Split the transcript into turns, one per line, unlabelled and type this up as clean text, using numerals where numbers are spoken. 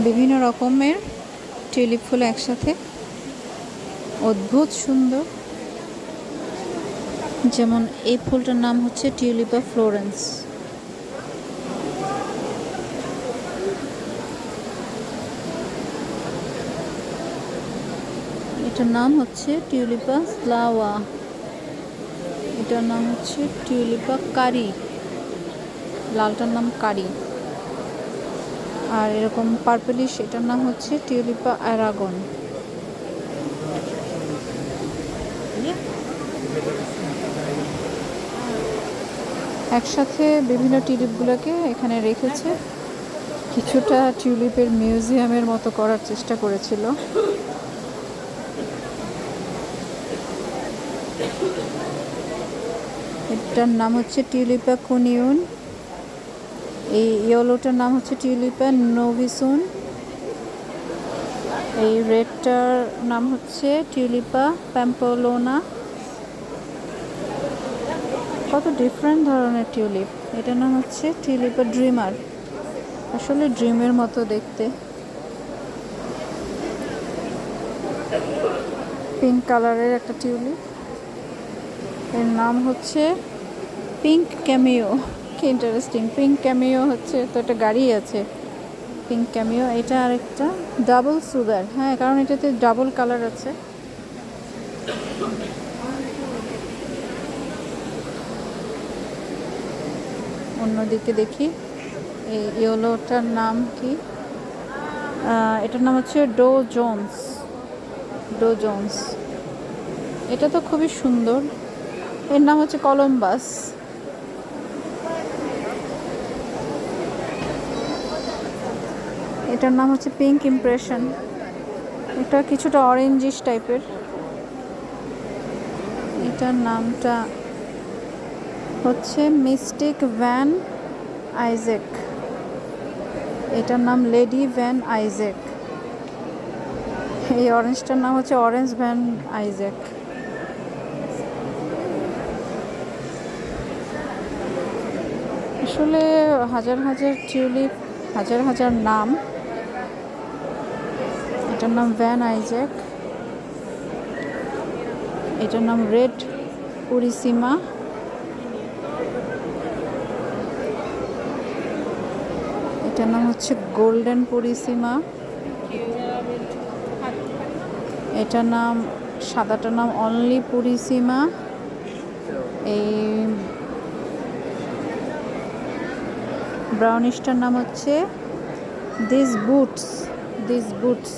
বিভিন্ন রকমের টিউলিপ ফুল একসাথে, অদ্ভুত সুন্দর। যেমন এই ফুলটার নাম হচ্ছে টিউলিপা ফ্লোরেন্স। এটার নাম হচ্ছে টিউলিপা স্লাওয়া। এটার নাম হচ্ছে টিউলিপা কারি, লালটার নাম কারি। আর এরকম পার্পলিশ, এটার নাম হচ্ছে টিউলিপা অ্যারাগন। একসাথে বিভিন্ন টিউলিপগুলোকে এখানে রেখেছে। কিছুটা টিউলিপের মিউজিয়ামের মতো করার চেষ্টা করেছিল। এটার নাম হচ্ছে টিউলিপা কুনিউন। এই ইয়েলোটার নাম হচ্ছে টিউলিপা নোভিসুন। এই রেডটার নাম হচ্ছে টিউলিপা প্যাম্পলোনা। কত ডিফারেন্ট ধরনের টিউলিপ। এটার নাম হচ্ছে টিউলিপা ড্রিমার, আসলে ড্রিমের মতো দেখতে। পিঙ্ক কালারের একটা টিউলিপ, এর নাম হচ্ছে পিঙ্ক ক্যামিও। কি ইন্টারেস্টিং, পিঙ্ক ক্যামিও হচ্ছে তো একটা গাড়ি আছে, পিঙ্ক ক্যামিও। এটা আরেকটা ডাবল সুগার, হ্যাঁ, কারণ এটাতে ডাবল কালার আছে। অন্যদিকে দেখি এই ইয়েলোটার নাম কি, এটার নাম হচ্ছে ডো জোন্স। ডো জোন্স, এটা তো খুবই সুন্দর। এর নাম হচ্ছে কলম্বাস। এটার নাম হচ্ছে পিঙ্ক ইমপ্রেশন। এটা কিছুটা অরেঞ্জিশ টাইপের। এটার নামটা হচ্ছে মিস্টিক ভ্যান আইজেক। এটার নাম লেডি ভ্যান আইজেক। এই অরেঞ্জটার নাম হচ্ছে অরেঞ্জ ভ্যান আইজেক। আসলে হাজার হাজার টিউলিপ, হাজার হাজার নাম। এটার নাম ভ্যান আইজেক। এটার নাম রেড পুরিসিমা। এটার নাম হচ্ছে গোল্ডেন পুরিসিমা। এটার নাম, সাদাটার নাম অনলি পুরিসিমা। এই ব্রাউনিশটার নাম হচ্ছে দিস বুটস।